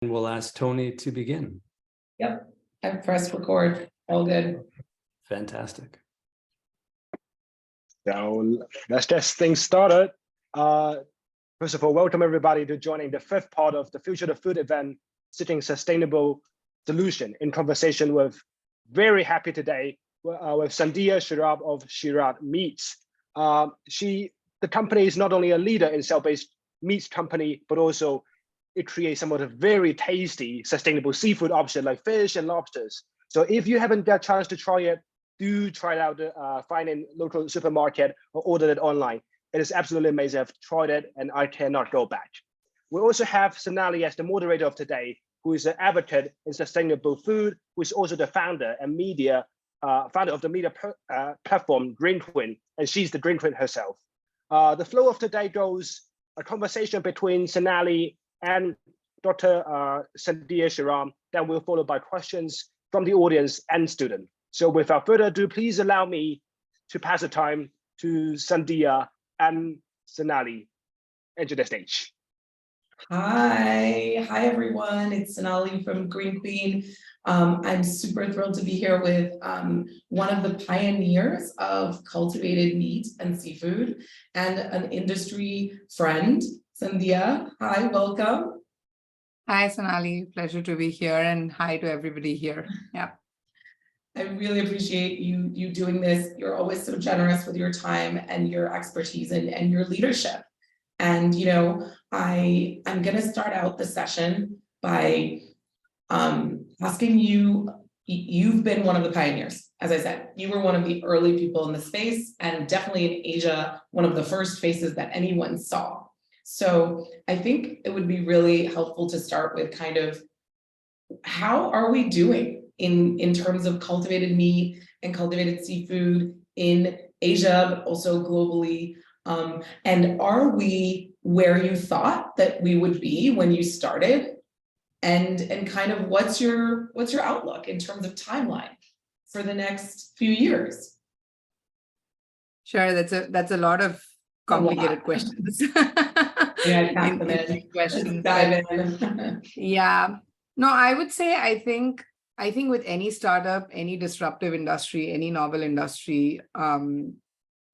And we'll ask Tony to begin. Yep, I've pressed record. All good. Fantastic. So let's get things started. First of all, welcome everybody to joining the fifth part of the Future of Food event, Seeking Sustainable Solution, in conversation with, very happy today, with Sandhya Shirab of Shirab Meats. The company is not only a leader in cell-based meats company, but also it creates some of the very tasty, sustainable seafood options like fish and lobsters. So if you haven't got a chance to try it, do try it out, find in local supermarket or order it online. It is absolutely amazing. I've tried it and I cannot go back. We also have Sonali as the moderator of today, who is an advocate in sustainable food, who is also the founder and founder of the media platform Green Queen, and she's the Green Queen herself. The flow of today goes a conversation between Sonali and Dr. Sandhya Shirab, that will follow by questions from the audience and student. So without further ado, please allow me to pass the time to Sandhya and Sonali. Enter the stage. Hi everyone. It's Sonali from Green Queen. I'm super thrilled to be here with one of the pioneers of cultivated meat and seafood and an industry friend, Sandhya. Hi, welcome. Hi, Sonali. Pleasure to be here, and hi to everybody here. Yeah. I really appreciate you doing this. You're always so generous with your time and your expertise and your leadership. And I'm going to start out the session by asking you. You've been one of the pioneers, as I said. You were one of the early people in the space, and definitely in Asia, one of the first faces that anyone saw. So I think it would be really helpful to start with kind of how are we doing in terms of cultivated meat and cultivated seafood in Asia, but also globally. And are we where you thought that we would be when you started? And kind of what's your outlook in terms of timeline for the next few years? Sure, that's a lot of complicated questions. Yeah, pack them in. Questions. Dive in. Yeah. No, I would say I think with any startup, any disruptive industry, any novel industry,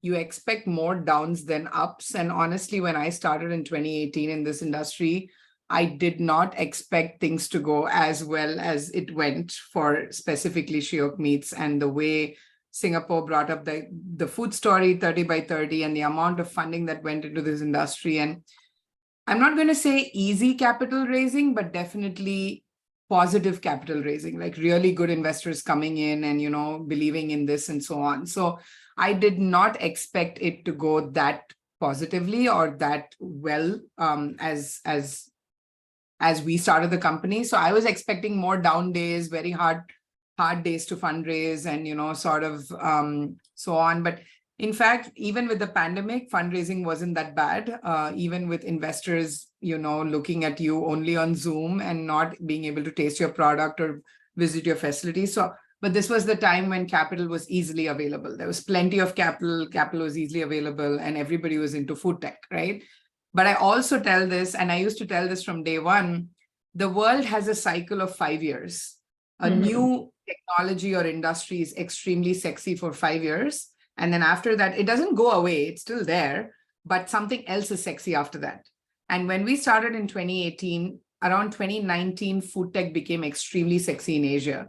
you expect more downs than ups. And honestly, when I started in 2018 in this industry, I did not expect things to go as well as it went for specifically Shiok Meats, and the way Singapore brought up the food story 30 by 30 and the amount of funding that went into this industry. And I'm not going to say easy capital raising, but definitely positive capital raising, like really good investors coming in and, believing in this and so on. So I did not expect it to go that positively or that well as we started the company. So I was expecting more down days, very hard days to fundraise and, so on. But in fact, even with the pandemic, fundraising wasn't that bad, even with investors, looking at you only on Zoom and not being able to taste your product or visit your facility. But this was the time when capital was easily available. There was plenty of capital was easily available, and everybody was into food tech, right? But I also tell this, and I used to tell this from day one, the world has a cycle of 5 years. A new technology or industry is extremely sexy for 5 years. And then after that, it doesn't go away. It's still there, but something else is sexy after that. And when we started in 2018, around 2019, food tech became extremely sexy in Asia.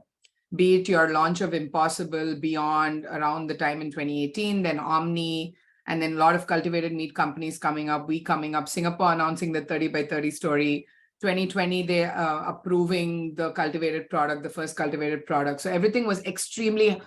Be it your launch of Impossible, Beyond, around the time in 2018, then Omni, and then a lot of cultivated meat companies coming up, Singapore announcing the 30 by 30 story. 2020, they approving the cultivated product, the first cultivated product. So everything was extremely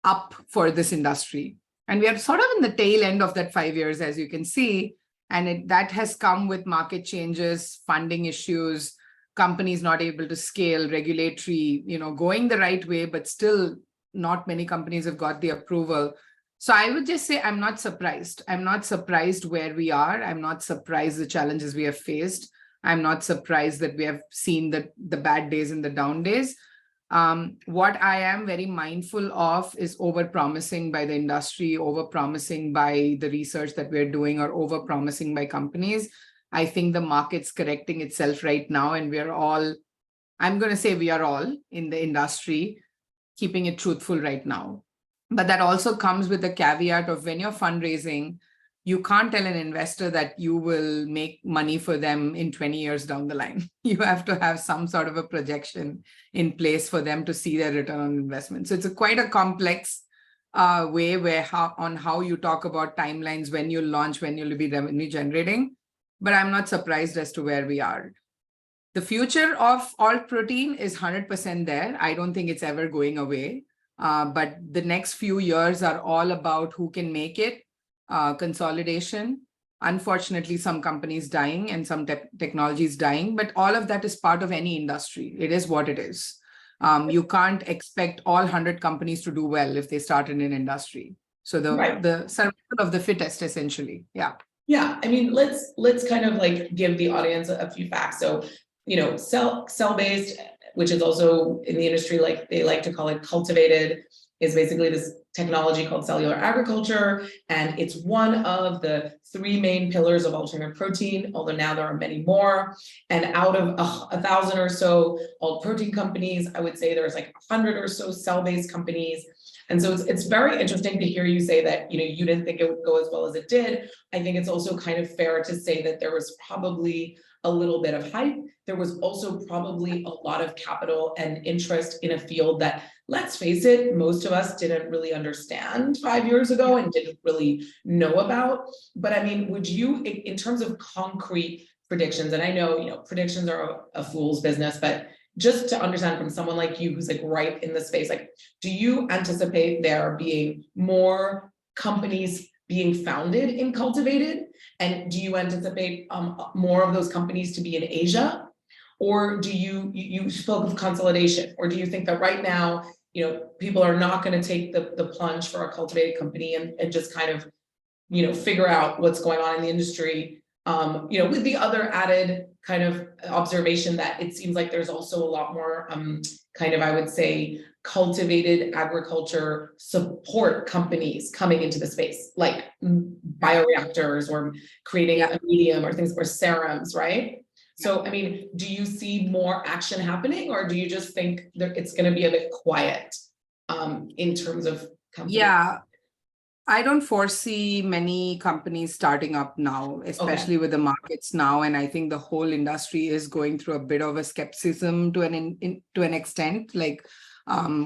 up for this industry. And we are sort of in the tail end of that 5 years, as you can see. And that has come with market changes, funding issues, companies not able to scale, regulatory, going the right way, but still not many companies have got the approval. So I would just say I'm not surprised. I'm not surprised where we are. I'm not surprised the challenges we have faced. I'm not surprised that we have seen the bad days and the down days. What I am very mindful of is over-promising by the industry, over-promising by the research that we're doing, or over-promising by companies. I think the market's correcting itself right now, and we're all I'm going to say we are all in the industry, keeping it truthful right now. But that also comes with the caveat of when you're fundraising, you can't tell an investor that you will make money for them in 20 years down the line. You have to have some sort of a projection in place for them to see their return on investment. So it's quite a complex way where how you talk about timelines, when you launch, when you'll be revenue generating. But I'm not surprised as to where we are. The future of alt protein is 100% there. I don't think it's ever going away. But the next few years are all about who can make it, consolidation. Unfortunately, some companies dying and some technologies dying, but all of that is part of any industry. It is what it is. You can't expect all 100 companies to do well if they start in an industry. So the survival of the fittest, essentially. Yeah. Yeah, I mean, let's kind of like give the audience a few facts. So, you know, cell-based, which is also in the industry, like they like to call it cultivated, is basically this technology called cellular agriculture. And it's one of the 3 main pillars of alternative protein, although now there are many more. And out of 1,000 or so alt protein companies, I would say there's like 100 or so cell-based companies. And so it's very interesting to hear you say that, you know, you didn't think it would go as well as it did. I think it's also kind of fair to say that there was probably a little bit of hype. There was also probably a lot of capital and interest in a field that, let's face it, most of us didn't really understand 5 years ago and didn't really know about. But I mean, would you, in terms of concrete predictions, and I know, you know, predictions are a fool's business, but just to understand from someone like you who's like right in the space, like, do you anticipate there being more companies being founded in cultivated? And do you anticipate more of those companies to be in Asia? Or do you spoke of consolidation, or do you think that right now, you know, people are not going to take the plunge for a cultivated company and just kind of, you know, figure out what's going on in the industry? You know, with the other added kind of observation that it seems like there's also a lot more kind of, I would say, cultivated agriculture support companies coming into the space, like bioreactors or creating a medium or things, or serums, right? So, I mean, do you see more action happening, or do you just think that it's going to be a bit quiet in terms of companies? Yeah, I don't foresee many companies starting up now, especially with the markets now. And I think the whole industry is going through a bit of a skepticism to an extent, like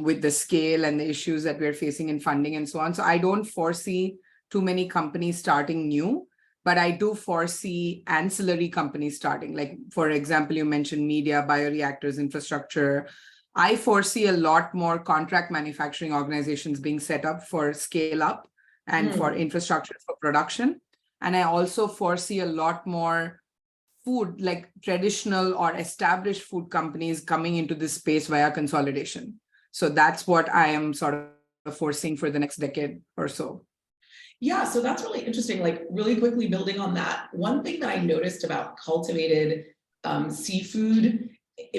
with the scale and the issues that we're facing in funding and so on. So I don't foresee too many companies starting new, but I do foresee ancillary companies starting. Like, for example, you mentioned media, bioreactors, infrastructure. I foresee a lot more contract manufacturing organizations being set up for scale up and for infrastructure for production. And I also foresee a lot more food, like traditional or established food companies coming into this space via consolidation. So that's what I am sort of foreseeing for the next decade or so. Yeah, so that's really interesting. Like, really quickly building on that, one thing that I noticed about cultivated seafood,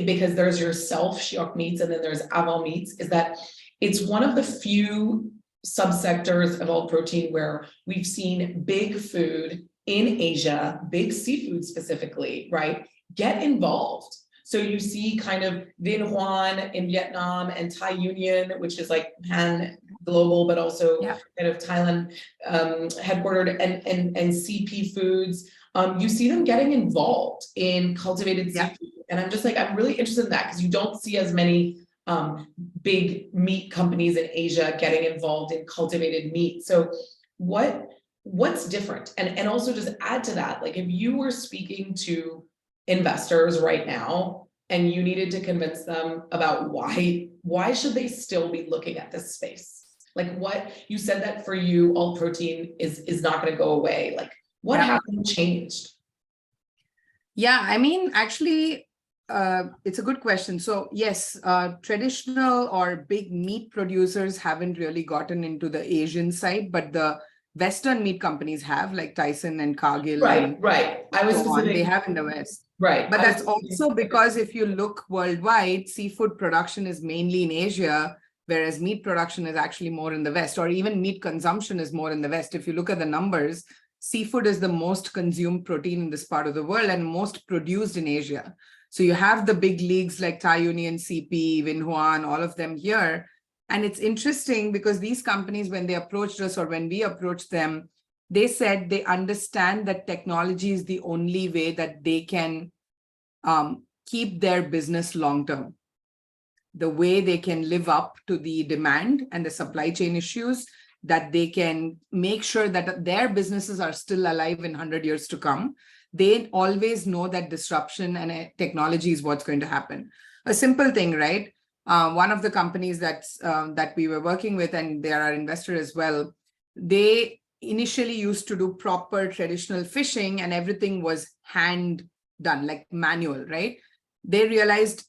because there's your self-shiok meats and then there's aval meats, is that it's one of the few subsectors of alt protein where we've seen big food in Asia, big seafood specifically, right, get involved. So you see kind of Vinh Hoan in Vietnam and Thai Union, which is like pan global, but also kind of Thailand headquartered, and CP Foods. You see them getting involved in cultivated seafood. And I'm just like, I'm really interested in that, because you don't see as many big meat companies in Asia getting involved in cultivated meat. So what's different? And also just add to that, like, if you were speaking to investors right now and you needed to convince them about why should they still be looking at this space? Like, what you said that for you, alt protein is not going to go away. Like, what happened changed? Yeah, I mean, actually, it's a good question. So yes, traditional or big meat producers haven't really gotten into the Asian side, but the Western meat companies have, like Tyson and Cargill. Right. I was specific. They have in the West. Right. But that's also because if you look worldwide, seafood production is mainly in Asia, whereas meat production is actually more in the West, or even meat consumption is more in the West. If you look at the numbers, seafood is the most consumed protein in this part of the world and most produced in Asia. So you have the big leagues like Thai Union, CP, Winhuan, all of them here. And it's interesting because these companies, when they approached us or when we approached them, they said they understand that technology is the only way that they can keep their business long-term. The way they can live up to the demand and the supply chain issues, that they can make sure that their businesses are still alive in 100 years to come. They always know that disruption and technology is what's going to happen. A simple thing, right? One of the companies that we were working with, and they are our investor as well, they initially used to do proper traditional fishing and everything was hand done, like manual, right? They realized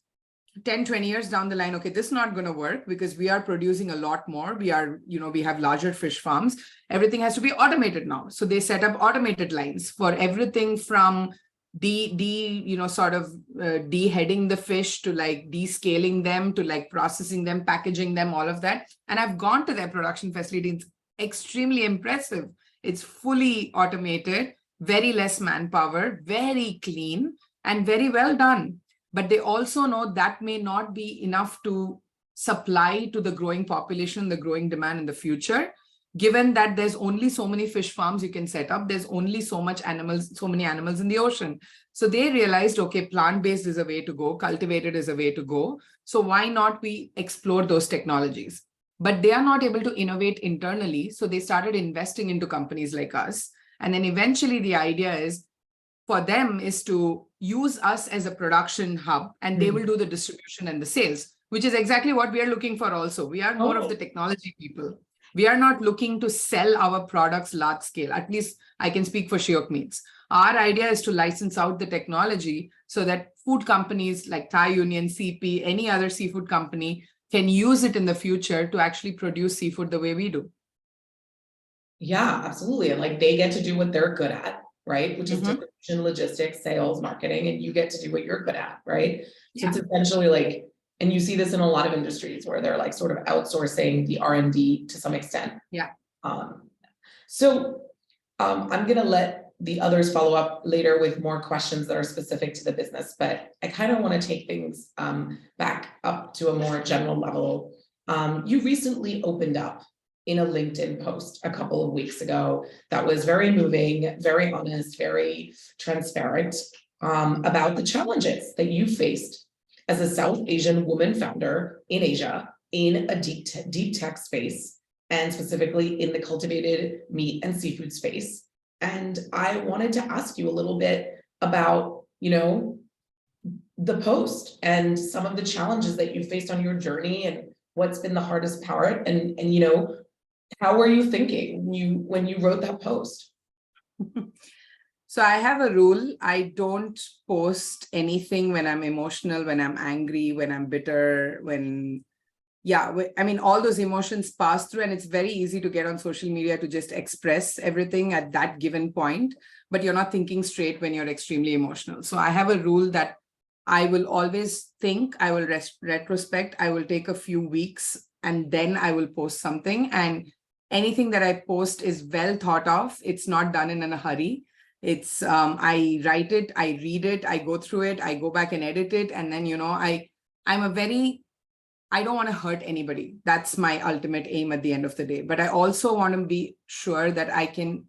10, 20 years down the line, okay, this is not going to work because we are producing a lot more. We have larger fish farms. Everything has to be automated now. So they set up automated lines for everything from deheading the fish to like descaling them to like processing them, packaging them, all of that. And I've gone to their production facility. It's extremely impressive. It's fully automated, very less manpower, very clean, and very well done. But they also know that may not be enough to supply to the growing population, the growing demand in the future, given that there's only so many fish farms you can set up, there's only so many animals in the ocean. So they realized, okay, plant-based is a way to go, cultivated is a way to go. So why not we explore those technologies? But they are not able to innovate internally. So they started investing into companies like us. And then eventually the idea is for them is to use us as a production hub, and they will do the distribution and the sales, which is exactly what we are looking for also. We are more of the technology people. We are not looking to sell our products large scale. At least I can speak for Shiok Meats. Our idea is to license out the technology so that food companies like Thai Union, CP, any other seafood company can use it in the future to actually produce seafood the way we do. Yeah, absolutely. And like they get to do what they're good at, right? Which is distribution, logistics, sales, marketing, and you get to do what you're good at, right? So it's essentially like, and you see this in a lot of industries where they're like sort of outsourcing the R&D to some extent. Yeah. I'm gonna let the others follow up later with more questions that are specific to the business, but I kind of want to take things back up to a more general level. You recently opened up in a LinkedIn post a couple of weeks ago that was very moving, very honest, very transparent about the challenges that you faced as a South Asian woman founder in Asia in a deep tech space, and specifically in the cultivated meat and seafood space. And I wanted to ask you a little bit about, the post and some of the challenges that you faced on your journey and what's been the hardest part, and how were you thinking when you wrote that post? So I have a rule. I don't post anything when I'm emotional, when I'm angry, when I'm bitter, all those emotions pass through, and it's very easy to get on social media to just express everything at that given point, but you're not thinking straight when you're extremely emotional. So I have a rule that I will always think, I will retrospect, I will take a few weeks, and then I will post something. And anything that I post is well thought of. It's not done in a hurry. It's I write it, I read it, I go through it, I go back and edit it. And then, I don't want to hurt anybody. That's my ultimate aim at the end of the day. But I also want to be sure that I can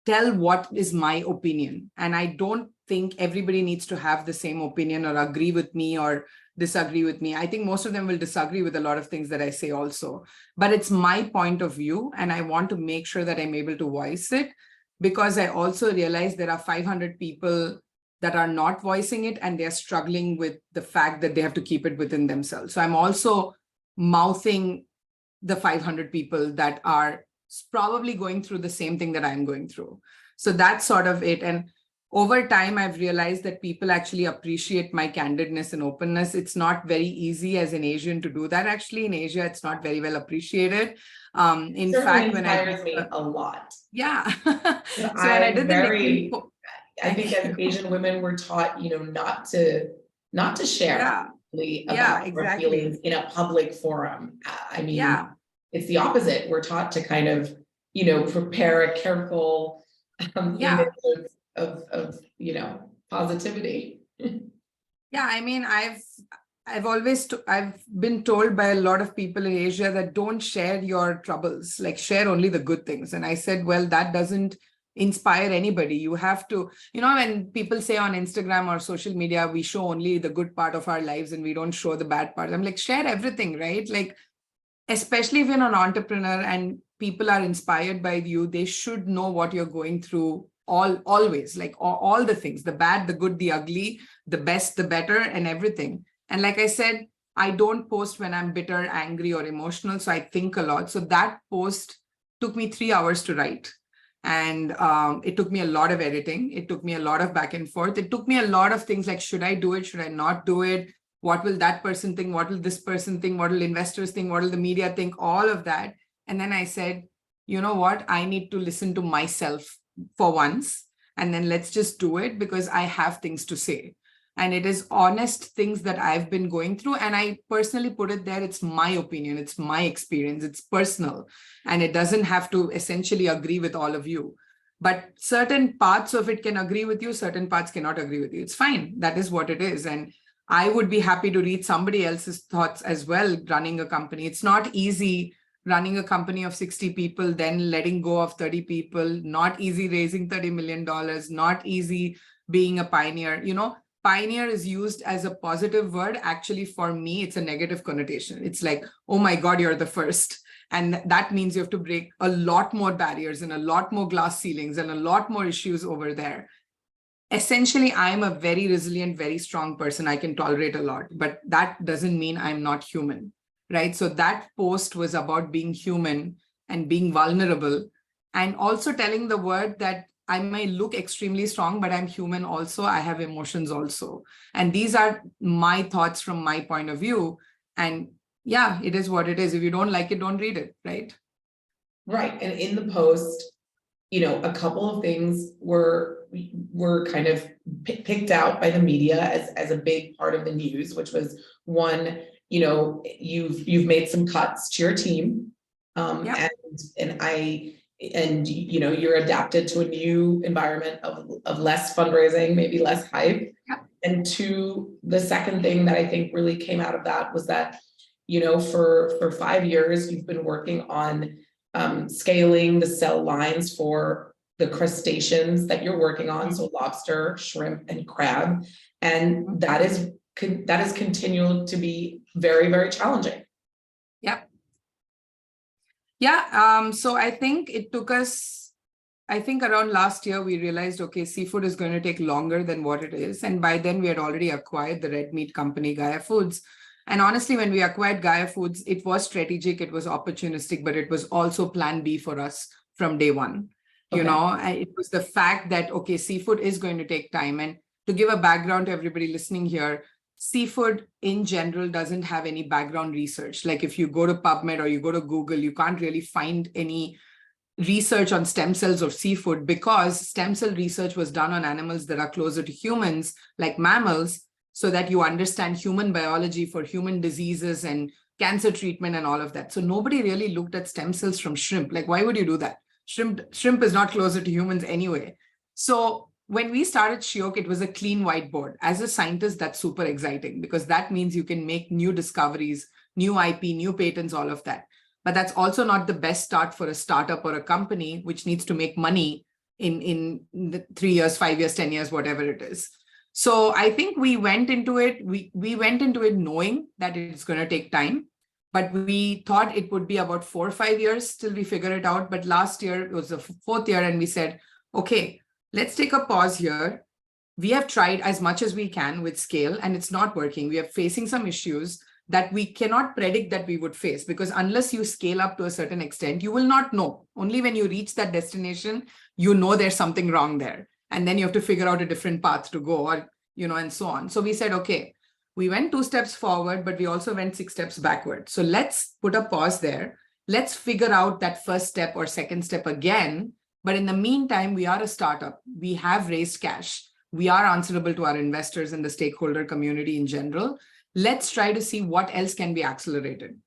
tell what is my opinion. And I don't think everybody needs to have the same opinion or agree with me or disagree with me. I think most of them will disagree with a lot of things that I say also. But it's my point of view, and I want to make sure that I'm able to voice it, because I also realize there are 500 people that are not voicing it, and they're struggling with the fact that they have to keep it within themselves. So I'm also mouthing the 500 people that are probably going through the same thing that I'm going through. So that's sort of it. And over time, I've realized that people actually appreciate my candidness and openness. It's not very easy as an Asian to do that. Actually, in Asia, it's not very well appreciated. In fact, when inspires me a lot. Yeah. So when I did I think as Asian women, we're taught, not to share about our feelings in a public forum. It's the opposite. We're taught to kind of, prepare a careful image of positivity. Yeah, I mean, I've been told by a lot of people in Asia that don't share your troubles, like share only the good things. And I said, well, that doesn't inspire anybody. You have to, when people say on Instagram or social media, we show only the good part of our lives and we don't show the bad part. I'm like, share everything, right? Like, especially if you're an entrepreneur and people are inspired by you, they should know what you're going through always, like all the things, the bad, the good, the ugly, the best, the better, and everything. And like I said, I don't post when I'm bitter, angry, or emotional. So I think a lot. So that post took me 3 hours to write. And it took me a lot of editing. It took me a lot of back and forth. It took me a lot of things like, should I do it? Should I not do it? What will that person think? What will this person think? What will investors think? What will the media think? All of that. And then I said, you know what? I need to listen to myself for once. And then let's just do it because I have things to say. And it is honest things that I've been going through. And I personally put it there. It's my opinion. It's my experience. It's personal. And it doesn't have to essentially agree with all of you. But certain parts of it can agree with you. Certain parts cannot agree with you. It's fine. That is what it is. And I would be happy to read somebody else's thoughts as well, running a company. It's not easy running a company of 60 people, then letting go of 30 people, not easy raising $30 million, not easy being a pioneer. Pioneer is used as a positive word. Actually, for me, it's a negative connotation. It's like, oh my God, you're the first. And that means you have to break a lot more barriers and a lot more glass ceilings and a lot more issues over there. Essentially, I'm a very resilient, very strong person. I can tolerate a lot, but that doesn't mean I'm not human, right? So that post was about being human and being vulnerable and also telling the world that I may look extremely strong, but I'm human also. I have emotions also. And these are my thoughts from my point of view. And yeah, it is what it is. If you don't like it, don't read it, right? Right. And in the post, a couple of things were kind of picked out by the media as a big part of the news, which was one, you've made some cuts to your team. And you're adapted to a new environment of less fundraising, maybe less hype. Yep. And two, the second thing that I think really came out of that was that, for 5 years, you've been working on scaling the cell lines for the crustaceans that you're working on. So lobster, shrimp, and crab. And that is continued to be very, very challenging. Yep. Yeah, so I think it took us, around last year, we realized, okay, seafood is going to take longer than what it is. And by then we had already acquired the red meat company, Gaia Foods. And honestly, when we acquired Gaia Foods, it was strategic, it was opportunistic, but it was also plan B for us from day one. Okay. It was the fact that, okay, seafood is going to take time. And to give a background to everybody listening here, seafood in general doesn't have any background research. Like if you go to PubMed or you go to Google, you can't really find any research on stem cells of seafood because stem cell research was done on animals that are closer to humans, like mammals, so that you understand human biology for human diseases and cancer treatment and all of that. So nobody really looked at stem cells from shrimp. Like, why would you do that? Shrimp is not closer to humans anyway. So when we started Shiok, it was a clean whiteboard. As a scientist, that's super exciting because that means you can make new discoveries, new IP, new patents, all of that. But that's also not the best start for a startup or a company which needs to make money in the 3 years, 5 years, 10 years, whatever it is. So I think we went into it. We went into it knowing that it's going to take time, but we thought it would be about 4 or 5 years till we figure it out. But last year it was the 4th year, and we said, okay, let's take a pause here. We have tried as much as we can with scale, and it's not working. We are facing some issues that we cannot predict that we would face, because unless you scale up to a certain extent, you will not know. Only when you reach that destination, you know there's something wrong there. And then you have to figure out a different path to go, or, and so on. So we said, okay, we went 2 steps forward, but we also went 6 steps backward. So let's put a pause there. Let's figure out that first step or second step again. But in the meantime, we are a startup. We have raised cash. We are answerable to our investors and the stakeholder community in general. Let's try to see what else can be accelerated.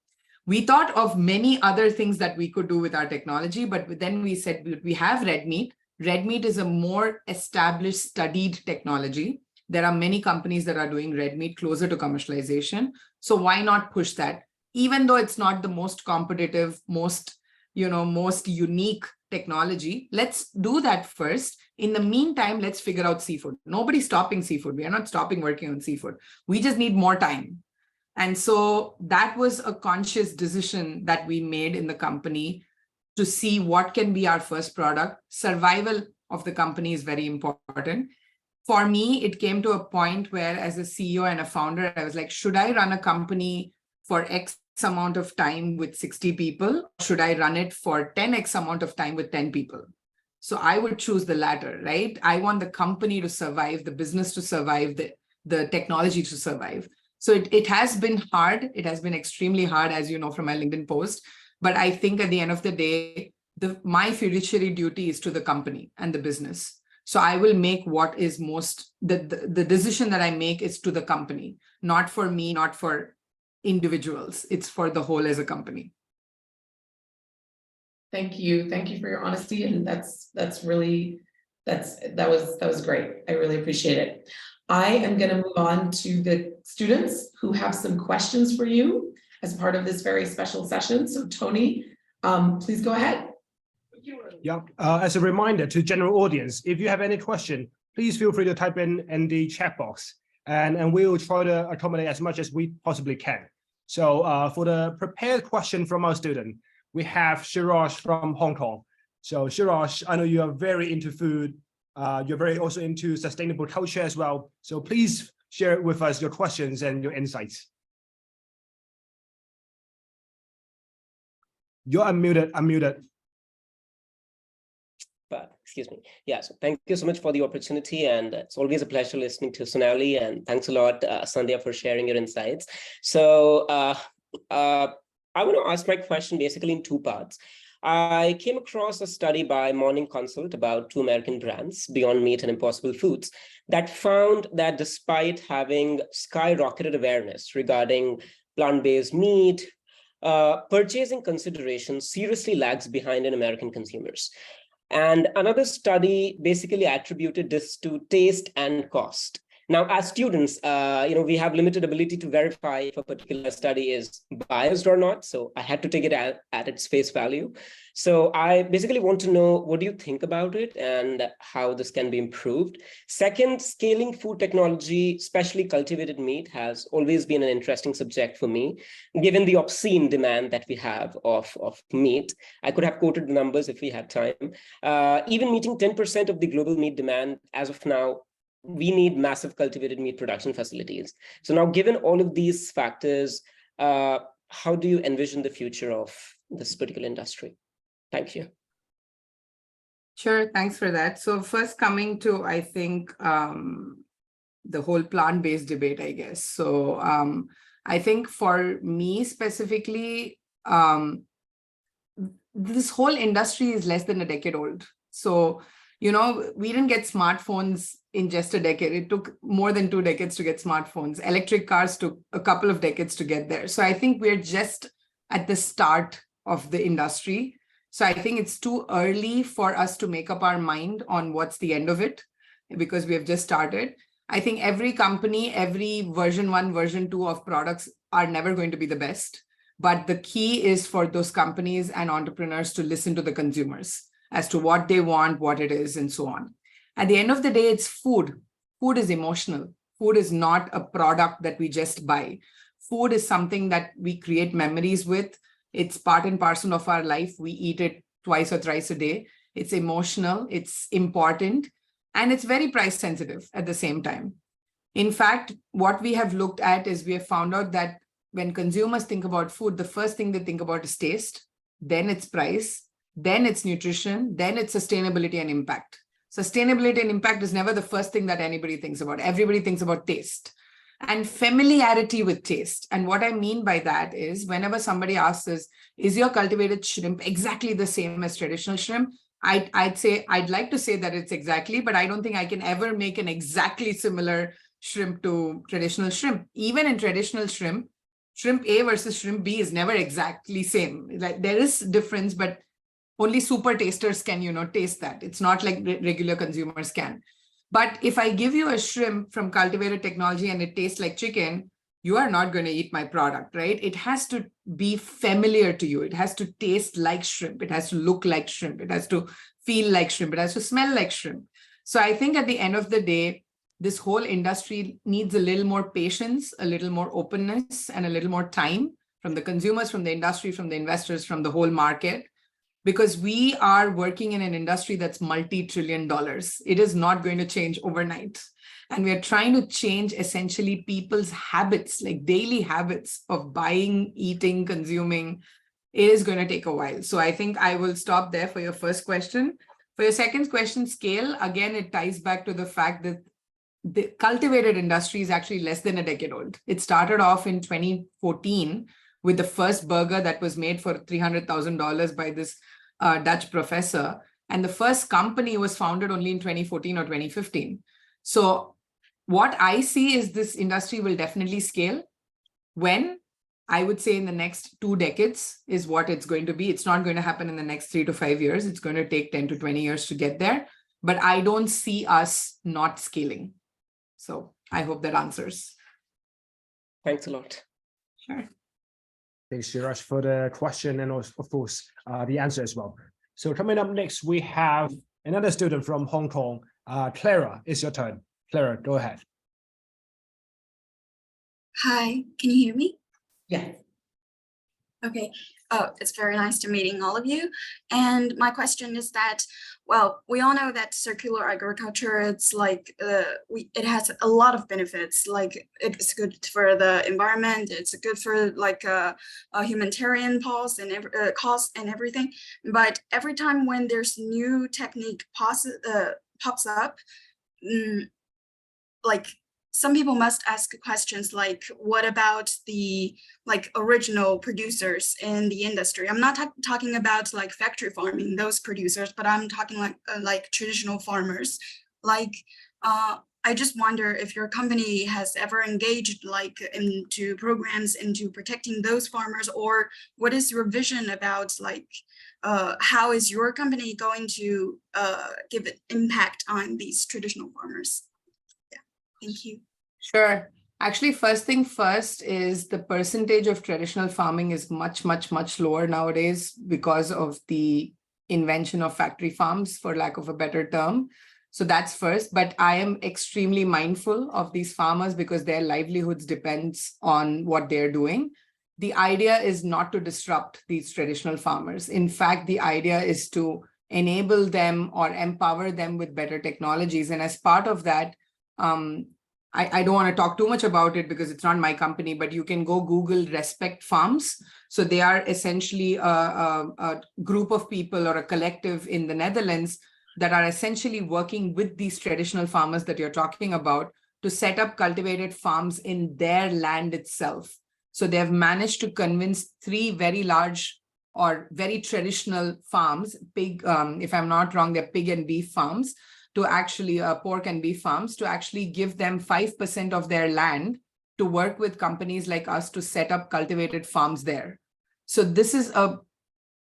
We thought of many other things that we could do with our technology, but then we said we have red meat. Red meat is a more established, studied technology. There are many companies that are doing red meat closer to commercialization. So why not push that? Even though it's not the most competitive, most unique technology, let's do that first. In the meantime, let's figure out seafood. Nobody's stopping seafood. We are not stopping working on seafood. We just need more time. And so that was a conscious decision that we made in the company to see what can be our first product. Survival of the company is very important. For me, it came to a point where as a CEO and a founder, I was like, should I run a company for X amount of time with 60 people? Should I run it for 10X amount of time with 10 people? So I would choose the latter, right? I want the company to survive, the business to survive, the technology to survive. So it has been hard. It has been extremely hard, as you know, from my LinkedIn post. But I think at the end of the day, my fiduciary duty is to the company and the business. So I will make what is most, the decision that I make is to the company, not for me, not for individuals. It's for the whole as a company. Thank you. Thank you for your honesty. And that was great. I really appreciate it. I am going to move on to the students who have some questions for you as part of this very special session. So Tony, please go ahead. Yeah, as a reminder to general audience, if you have any question, please feel free to type in the chat box, and we will try to accommodate as much as we possibly can. So for the prepared question from our student, we have Shiraj from Hong Kong. So Shiraj, I know you are very into food. You're very also into sustainable culture as well. So please share with us your questions and your insights. You're unmuted. But excuse me. Yeah, so thank you so much for the opportunity, and it's always a pleasure listening to Sonali, and thanks a lot, Sandhya, for sharing your insights. So I want to ask my question basically in two parts. I came across a study by Morning Consult about two American brands, Beyond Meat and Impossible Foods, that found that despite having skyrocketed awareness regarding plant-based meat, purchasing consideration seriously lags behind in American consumers. And another study basically attributed this to taste and cost. Now, as students, we have limited ability to verify if a particular study is biased or not. So I had to take it at its face value. So I basically want to know, what do you think about it and how this can be improved? Second, scaling food technology, especially cultivated meat, has always been an interesting subject for me, given the obscene demand that we have of meat. I could have quoted the numbers if we had time. Even meeting 10% of the global meat demand as of now, we need massive cultivated meat production facilities. So now, given all of these factors, how do you envision the future of this particular industry? Thank you. Sure, thanks for that. So first coming to, I think, the whole plant-based debate, I guess. So I think for me specifically, this whole industry is less than a decade old. So, we didn't get smartphones in just a decade. It took more than 2 decades to get smartphones. Electric cars took a couple of decades to get there. So I think we're just at the start of the industry. So I think it's too early for us to make up our mind on what's the end of it, because we have just started. I think every company, every version 1, version 2 of products are never going to be the best. But the key is for those companies and entrepreneurs to listen to the consumers as to what they want, what it is, and so on. At the end of the day, it's food. Food is emotional. Food is not a product that we just buy. Food is something that we create memories with. It's part and parcel of our life. We eat it twice or thrice a day. It's emotional, it's important, and it's very price sensitive at the same time. In fact, what we have looked at is we have found out that when consumers think about food, the first thing they think about is taste, then it's price, then it's nutrition, then it's sustainability and impact. Sustainability and impact is never the first thing that anybody thinks about. Everybody thinks about taste and familiarity with taste. And what I mean by that is whenever somebody asks us, is your cultivated shrimp exactly the same as traditional shrimp? I'd say, I'd like to say that it's exactly, but I don't think I can ever make an exactly similar shrimp to traditional shrimp. Even in traditional shrimp, shrimp A versus shrimp B is never exactly same. Like there is difference, but only super tasters can, taste that. It's not like regular consumers can. But if I give you a shrimp from cultivated technology and it tastes like chicken, you are not going to eat my product, right? It has to be familiar to you. It has to taste like shrimp. It has to look like shrimp. It has to feel like shrimp. It has to smell like shrimp. So I think at the end of the day, this whole industry needs a little more patience, a little more openness, and a little more time from the consumers, from the industry, from the investors, from the whole market, because we are working in an industry that's multi-trillion dollars. It is not going to change overnight. And we are trying to change essentially people's habits, like daily habits of buying, eating, consuming. It is going to take a while. So I think I will stop there for your first question. For your second question, scale, again, it ties back to the fact that the cultivated industry is actually less than a decade old. It started off in 2014 with the first burger that was made for $300,000 by this Dutch professor. And the first company was founded only in 2014 or 2015. So what I see is this industry will definitely scale. When? I would say in the next 2 decades is what it's going to be. It's not going to happen in the next 3 to 5 years. It's going to take 10 to 20 years to get there. But I don't see us not scaling. So I hope that answers. Thanks a lot. Sure. Thanks, Shiraj, for the question and of course the answer as well. So coming up next, we have another student from Hong Kong. Clara, it's your turn. Clara, go ahead. Hi, can you hear me? Yes. Okay. Oh, it's very nice to meeting all of you. And my question is that, well, we all know that circular agriculture, it's like it has a lot of benefits. Like it's good for the environment. It's good for like a humanitarian cause and everything. But every time when there's new technique pops up, like some people must ask questions like, what about the like original producers in the industry? I'm not talking about like factory farming, those producers, but I'm talking like traditional farmers. Like, I just wonder if your company has ever engaged like into programs into protecting those farmers, or what is your vision about like, how is your company going to give an impact on these traditional farmers? Yeah, thank you. Sure. Actually, first thing first is the percentage of traditional farming is much, much, much lower nowadays because of the invention of factory farms, for lack of a better term. So that's first, but I am extremely mindful of these farmers because their livelihoods depends on what they're doing. The idea is not to disrupt these traditional farmers. In fact, the idea is to enable them or empower them with better technologies. And as part of that, I don't want to talk too much about it because it's not my company, but you can go Google Respect Farms. So they are essentially a group of people or a collective in the Netherlands that are essentially working with these traditional farmers that you're talking about to set up cultivated farms in their land itself. So they have managed to convince 3 very large or very traditional farms, pig, if I'm not wrong, they're pig and beef farms, to actually pork and beef farms, to actually give them 5% of their land to work with companies like us to set up cultivated farms there. So this is a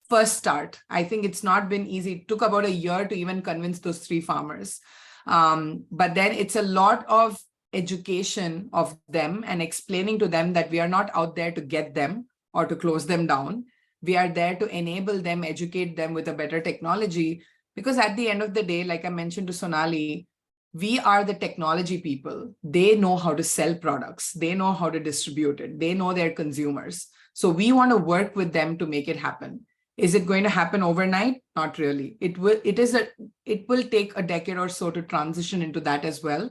first start. I think it's not been easy. It took about a year to even convince those 3 farmers. But then it's a lot of education of them and explaining to them that we are not out there to get them or to close them down. We are there to enable them, educate them with a better technology. Because at the end of the day, like I mentioned to Sonali, we are the technology people. They know how to sell products. They know how to distribute it. They know their consumers. So we want to work with them to make it happen. Is it going to happen overnight? Not really. It will take a decade or so to transition into that as well.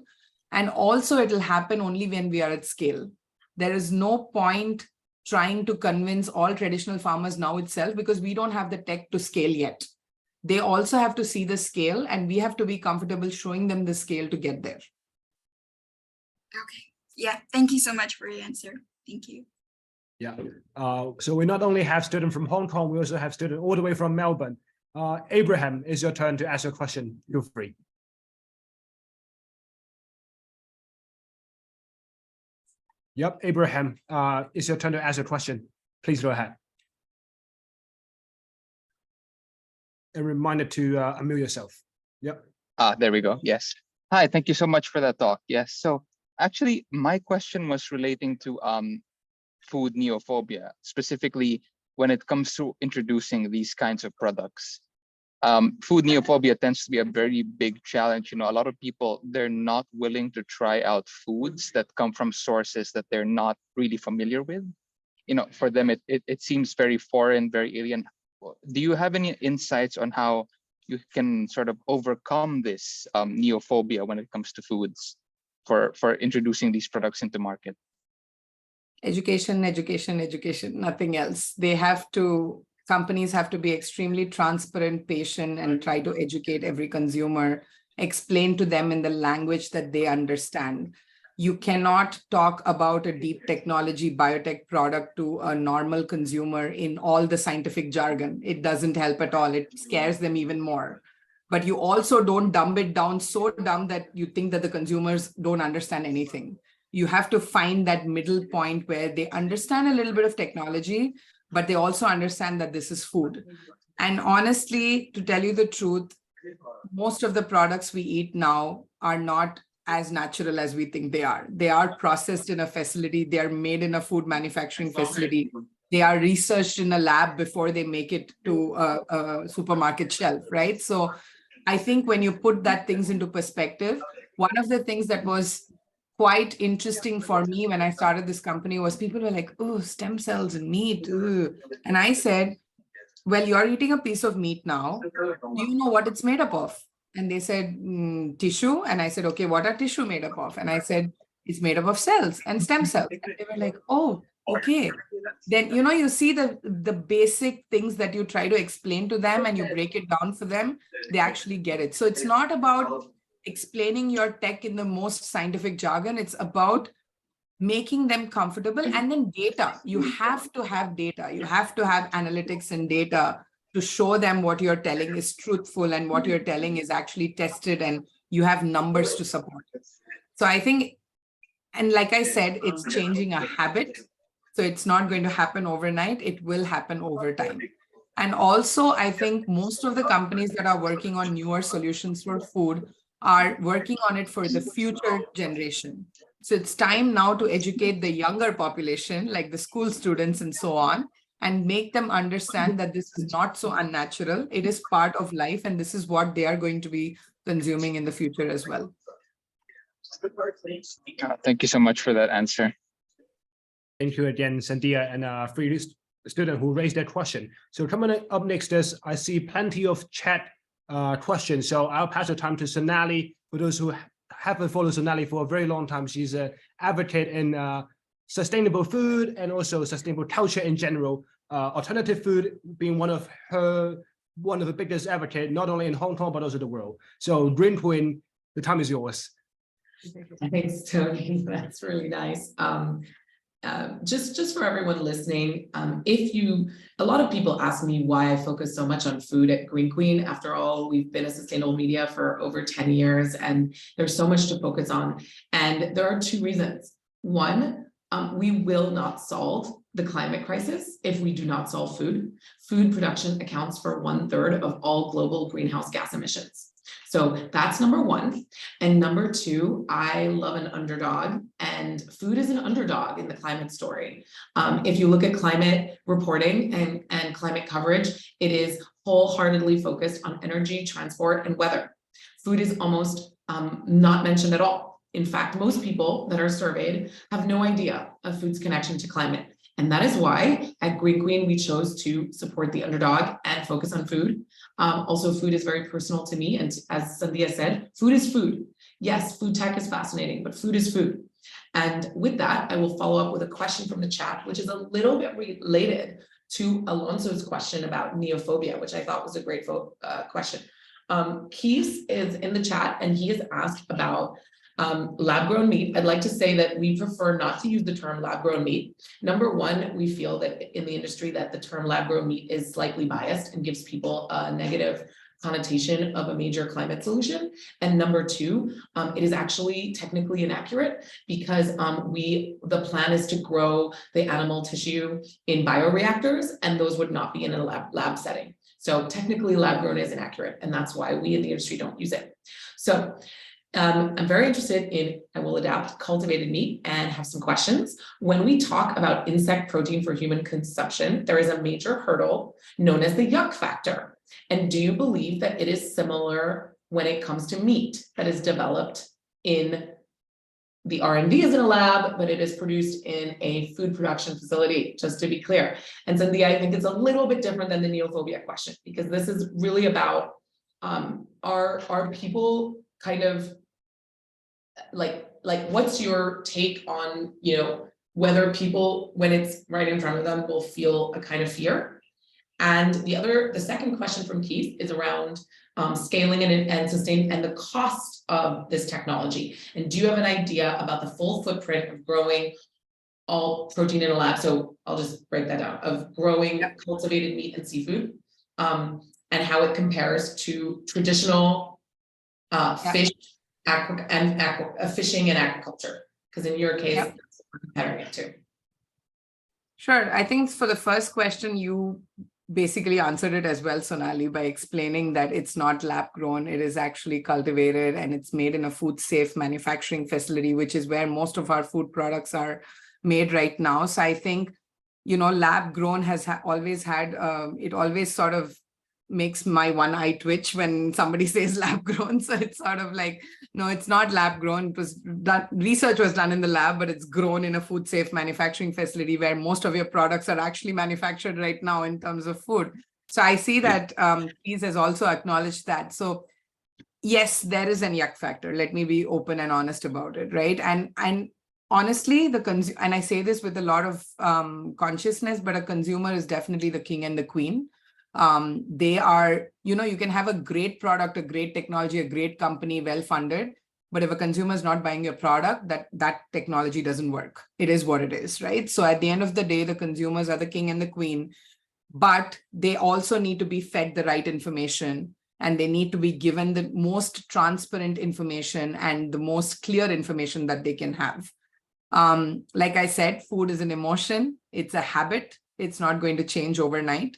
And also it will happen only when we are at scale. There is no point trying to convince all traditional farmers now itself because we don't have the tech to scale yet. They also have to see the scale and we have to be comfortable showing them the scale to get there. Okay. Yeah. Thank you so much for your answer. Thank you. Yeah. So we not only have students from Hong Kong, we also have students all the way from Melbourne. Abraham, it's your turn to ask your question. Feel free. Yep, Abraham, it's your turn to ask your question. Please go ahead. A reminder to unmute yourself. Yep. There we go. Yes. Hi, thank you so much for that talk. Yes, so actually my question was relating to food neophobia, specifically when it comes to introducing these kinds of products. Food neophobia tends to be a very big challenge. You know, a lot of people, they're not willing to try out foods that come from sources that they're not really familiar with. You know, for them, it seems very foreign, very alien. Do you have any insights on how you can sort of overcome this neophobia when it comes to foods for introducing these products into market? Education, education, education, nothing else. Companies have to be extremely transparent, patient, and try to educate every consumer, explain to them in the language that they understand. You cannot talk about a deep technology biotech product to a normal consumer in all the scientific jargon. It doesn't help at all. It scares them even more. But you also don't dumb it down so dumb that you think that the consumers don't understand anything. You have to find that middle point where they understand a little bit of technology, but they also understand that this is food. And honestly, to tell you the truth, most of the products we eat now are not as natural as we think they are. They are processed in a facility. They are made in a food manufacturing facility. They are researched in a lab before they make it to a supermarket shelf, right? So I think when you put that things into perspective, one of the things that was quite interesting for me when I started this company was people were like, oh, stem cells and meat. Ugh. And I said, well, you're eating a piece of meat now. Do you know what it's made up of? And they said, tissue. And I said, okay, what are tissue made up of? And I said, it's made up of cells and stem cells. And they were like, oh, okay. Then, you know, you see the basic things that you try to explain to them and you break it down for them, they actually get it. So it's not about explaining your tech in the most scientific jargon. It's about making them comfortable. And then data, you have to have data. You have to have analytics and data to show them what you're telling is truthful and what you're telling is actually tested and you have numbers to support it. So I think, and like I said, it's changing a habit. So it's not going to happen overnight. It will happen over time. And also, I think most of the companies that are working on newer solutions for food are working on it for the future generation. So it's time now to educate the younger population, like the school students and so on, and make them understand that this is not so unnatural. It is part of life, and this is what they are going to be consuming in the future as well. Thank you so much for that answer. Thank you again, Sandhya, and for you student who raised that question. So coming up next is, I see plenty of chat questions. So I'll pass the time to Sonali. For those who haven't followed Sonali for a very long time, she's an advocate in sustainable food and also sustainable culture in general. Alternative food being one of the biggest advocates, not only in Hong Kong, but also the world. So Green Queen, the time is yours. Thanks, Tony. That's really nice. Just for everyone listening, a lot of people ask me why I focus so much on food at Green Queen. After all, we've been a sustainable media for over 10 years and there's so much to focus on. And there are two reasons. One, we will not solve the climate crisis if we do not solve food. Food production accounts for 1/3 of all global greenhouse gas emissions. So that's number one. And number two, I love an underdog, and food is an underdog in the climate story. If you look at climate reporting and climate coverage, it is wholeheartedly focused on energy, transport, and weather. Food is almost not mentioned at all. In fact, most people that are surveyed have no idea of food's connection to climate. And that is why at Green Queen, we chose to support the underdog and focus on food. Also, food is very personal to me. And as Sandhya said, food is food. Yes, food tech is fascinating, but food is food. And with that, I will follow up with a question from the chat, which is a little bit related to Alonso's question about neophobia, which I thought was a great question. Keith is in the chat and he has asked about lab-grown meat. I'd like to say that we prefer not to use the term lab-grown meat. Number one, we feel that in the industry that the term lab-grown meat is slightly biased and gives people a negative connotation of a major climate solution. And number two, it is actually technically inaccurate because the plan is to grow the animal tissue in bioreactors, and those would not be in a lab setting. So technically lab-grown is inaccurate, and that's why we in the industry don't use it. So I'm very interested in, I will adapt cultivated meat and have some questions. When we talk about insect protein for human consumption, there is a major hurdle known as the yuck factor. And do you believe that it is similar when it comes to meat that is developed in the R&D is in a lab, but it is produced in a food production facility, just to be clear. And Cynthia, I think it's a little bit different than the neophobia question, because this is really about, are people kind of like what's your take on, whether people, when it's right in front of them, will feel a kind of fear? And the second question from Keith is around scaling and sustain and the cost of this technology. And do you have an idea about the full footprint of growing all protein in a lab? So I'll just break that down, of growing cultivated meat and seafood, and how it compares to traditional fish fishing and agriculture. Because in your case, that's what we're comparing it to. Sure. I think for the first question, you basically answered it as well, Sonali, by explaining that it's not lab grown, it is actually cultivated and it's made in a food safe manufacturing facility, which is where most of our food products are made right now. So I think, lab grown has always had, it always sort of makes my one eye twitch when somebody says lab grown. So it's sort of like, no, it's not lab grown. It was done, research was done in the lab, but it's grown in a food safe manufacturing facility where most of your products are actually manufactured right now in terms of food. So I see that Keith has also acknowledged that. So yes, there is an yuck factor. Let me be open and honest about it, right? And honestly, and I say this with a lot of consciousness, but a consumer is definitely the king and the queen. They are, you can have a great product, a great technology, a great company, well-funded, but if a consumer is not buying your product, that technology doesn't work. It is what it is, right? So at the end of the day, the consumers are the king and the queen, but they also need to be fed the right information, and they need to be given the most transparent information and the most clear information that they can have. Like I said, food is an emotion. It's a habit. It's not going to change overnight.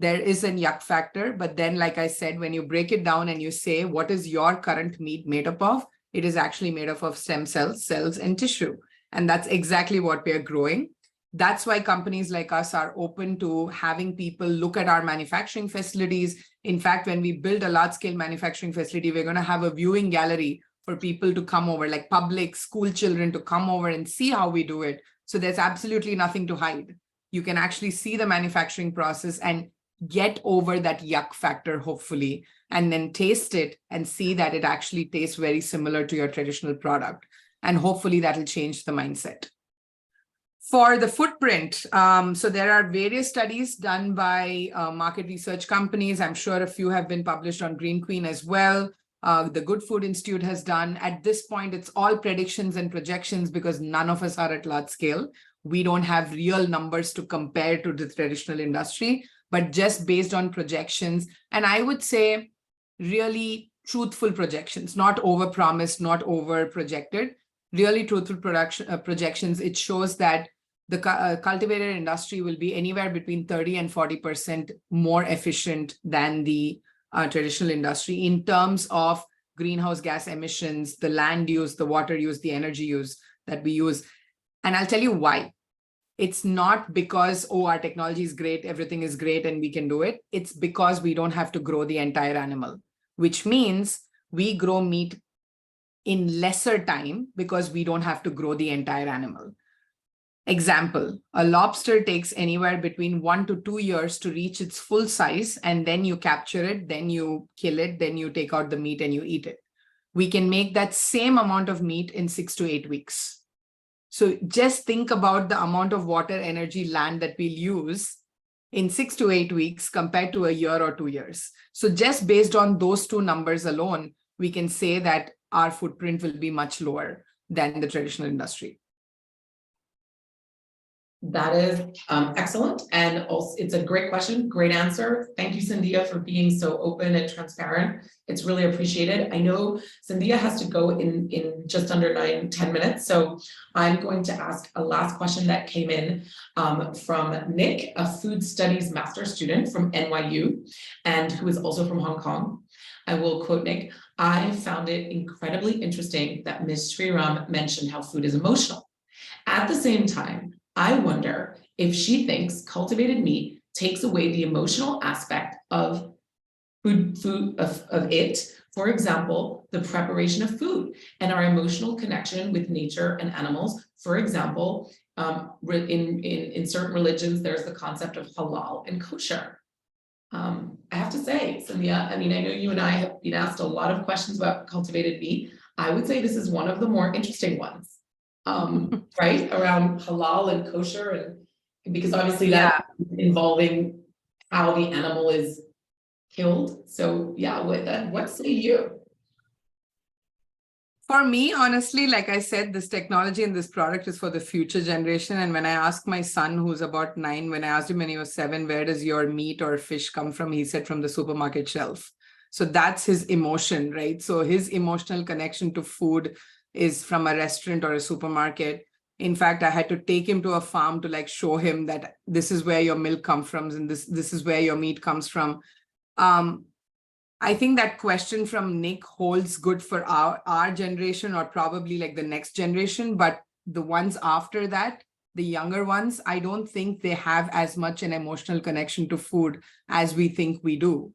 There is a yuck factor, but then, like I said, when you break it down and you say, what is your current meat made up of? It is actually made up of stem cells, and tissue. And that's exactly what we are growing. That's why companies like us are open to having people look at our manufacturing facilities. In fact, when we build a large-scale manufacturing facility, we're going to have a viewing gallery for people to come over, like public school children to come over and see how we do it. So there's absolutely nothing to hide. You can actually see the manufacturing process and get over that yuck factor, hopefully, and then taste it and see that it actually tastes very similar to your traditional product. And hopefully that'll change the mindset. For the footprint, so there are various studies done by market research companies. I'm sure a few have been published on Green Queen as well. The Good Food Institute has done. At this point, it's all predictions and projections because none of us are at large scale. We don't have real numbers to compare to the traditional industry, but just based on projections. And I would say really truthful projections, not over-promised, not over-projected, really truthful projections. It shows that the cultivated industry will be anywhere between 30 and 40% more efficient than the traditional industry in terms of greenhouse gas emissions, the land use, the water use, the energy use that we use. And I'll tell you why. It's not because, oh, our technology is great, everything is great, and we can do it. It's because we don't have to grow the entire animal, which means we grow meat in lesser time because we don't have to grow the entire animal. Example, a lobster takes anywhere between 1 to 2 years to reach its full size, and then you capture it, then you kill it, then you take out the meat and you eat it. We can make that same amount of meat in 6 to 8 weeks. So just think about the amount of water, energy, land that we'll use in 6 to 8 weeks compared to a year or 2 years. So just based on those two numbers alone, we can say that our footprint will be much lower than the traditional industry. That is excellent. And also, it's a great question, great answer. Thank you, Cynthia, for being so open and transparent. It's really appreciated. I know Cynthia has to go in just under 9-10 minutes. So I'm going to ask a last question that came in from Nick, a food studies master student from NYU, and who is also from Hong Kong. I will quote Nick. I found it incredibly interesting that Ms. Sriram mentioned how food is emotional. At the same time, I wonder if she thinks cultivated meat takes away the emotional aspect of it. For example, the preparation of food and our emotional connection with nature and animals. For example, in certain religions, there's the concept of halal and kosher. I have to say, Cynthia, I mean, I know you and I have been asked a lot of questions about cultivated meat. I would say this is one of the more interesting ones, right? Around halal and kosher, and because obviously that involving how the animal is killed. So yeah, what say you? For me, honestly, like I said, this technology and this product is for the future generation. And when I asked my son, who's about 9, when I asked him when he was 7, where does your meat or fish come from? He said from the supermarket shelf. So that's his emotion, right? So his emotional connection to food is from a restaurant or a supermarket. In fact, I had to take him to a farm to like show him that this is where your milk comes from and this is where your meat comes from. I think that question from Nick holds good for our generation or probably like the next generation, but the ones after that, the younger ones, I don't think they have as much an emotional connection to food as we think we do.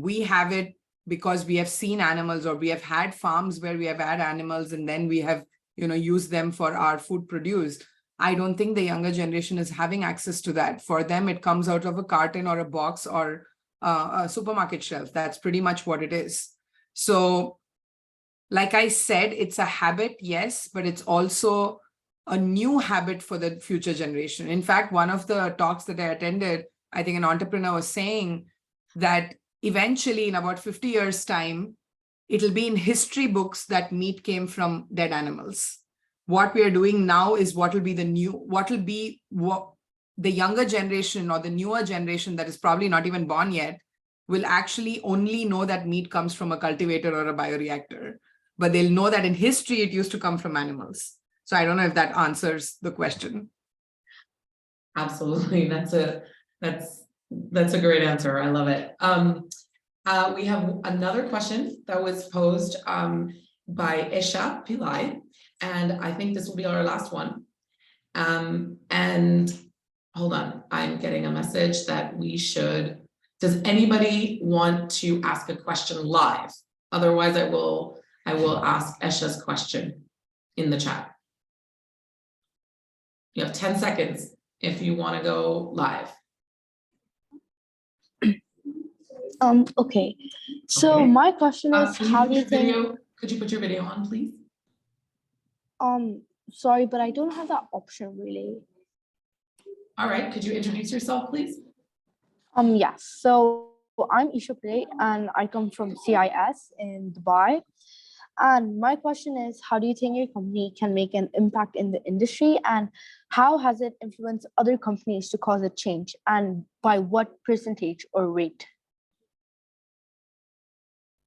We have it because we have seen animals, or we have had farms where we have had animals and then we have, used them for our food produce. I don't think the younger generation is having access to that. For them, it comes out of a carton or a box or a supermarket shelf. That's pretty much what it is. So, like I said, it's a habit, yes, but it's also a new habit for the future generation. In fact, one of the talks that I attended, I think an entrepreneur was saying that eventually in about 50 years' time, it'll be in history books that meat came from dead animals. What we are doing now is what will be the younger generation or the newer generation that is probably not even born yet will actually only know that meat comes from a cultivator or a bioreactor, but they'll know that in history it used to come from animals. So I don't know if that answers the question. Absolutely, that's a great answer. I love it. We have another question that was posed by Isha Pillai, and I think this will be our last one. And hold on, I'm getting a message that we should, does anybody want to ask a question live? Otherwise, I will ask Esha's question in the chat. You have 10 seconds if you want to go live. Okay. So my question is, how do you think? Could you put your video on, please? Sorry, but I don't have that option really. All right, could you introduce yourself, please? Yes. So I'm Isha Pillai and I come from CIS in Dubai. And my question is, how do you think your company can make an impact in the industry, and how has it influenced other companies to cause a change, and by what percentage or rate?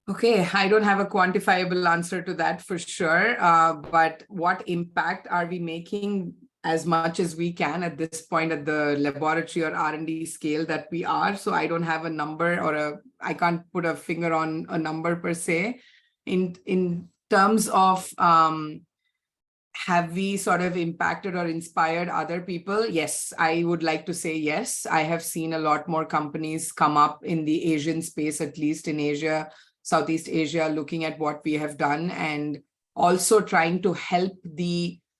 Okay, I don't have a quantifiable answer to that for sure, but what impact are we making? As much as we can at this point at the laboratory or R&D scale that we are. So I don't have a number or I can't put a finger on a number per se. In terms of have we sort of impacted or inspired other people? Yes, I would like to say yes. I have seen a lot more companies come up in the Asian space, at least in Asia, Southeast Asia, looking at what we have done and also trying to help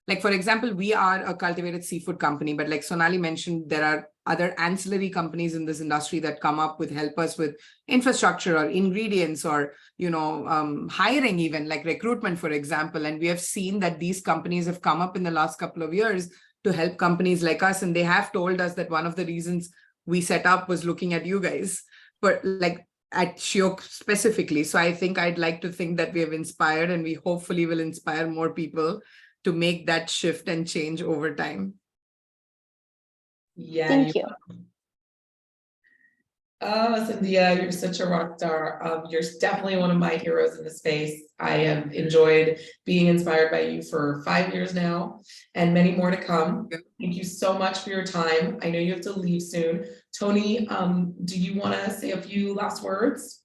like, for example, we are a cultivated seafood company, but like Sonali mentioned, there are other ancillary companies in this industry that come up with help us with infrastructure or ingredients or, hiring, even like recruitment, for example. And we have seen that these companies have come up in the last couple of years to help companies like us. And they have told us that one of the reasons we set up was looking at you guys, but like at Shiok specifically. So I think I'd like to think that we have inspired, and we hopefully will inspire more people to make that shift and change over time. Yeah. Thank you. Oh, Cynthia, you're such a rock star. You're definitely one of my heroes in the space. I have enjoyed being inspired by you for 5 years now, and many more to come. Thank you so much for your time. I know you have to leave soon. Tony, do you want to say a few last words?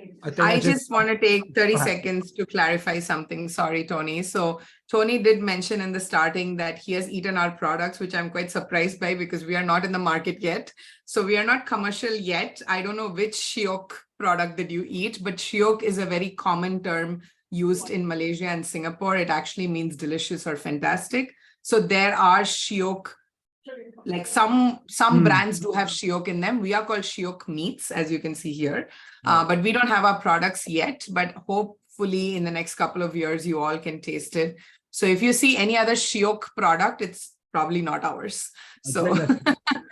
think I that's it. just want to take 30 ahead. seconds to clarify something. Sorry, Tony. So Tony did mention in the starting that he has eaten our products, which I'm quite surprised by because we are not in the market yet. So we are not commercial yet. I don't know which shiok product did you eat, but shiok is a very common term used in Malaysia and Singapore. It actually means delicious or fantastic. So there are shiok, like some brands do have shiok in them. We are called shiok meats, as you can see here. But we don't have our products yet, but hopefully in the next couple of years, you all can taste it. So if you see any other shiok product, it's probably not ours. So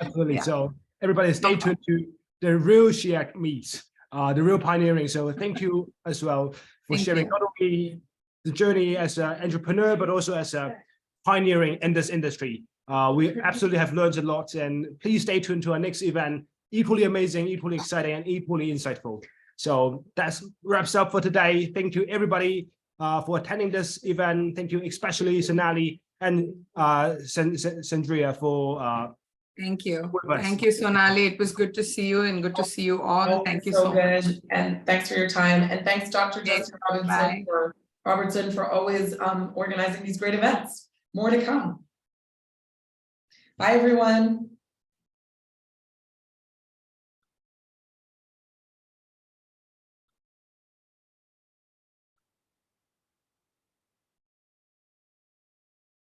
Absolutely. Yeah. So everybody stay tuned to the real shiok meats, the real pioneering. So thank you as well for Thank sharing you. not only the journey as an entrepreneur, but also as a pioneering in this industry. We absolutely have learned a lot, and please stay tuned to our next event. Equally amazing, equally exciting, and equally insightful. So that wraps up for today. Thank you, everybody, for attending this event. Thank you, especially Sonali and Sandria for thank you. Good advice. Thank you, Sonali. It was good to see you and good to see you all. Thank you so much. good. And thanks for your time. And thanks, Dr. Okay, Justin bye. Robertson for always organizing these great events. More to come. Bye, everyone.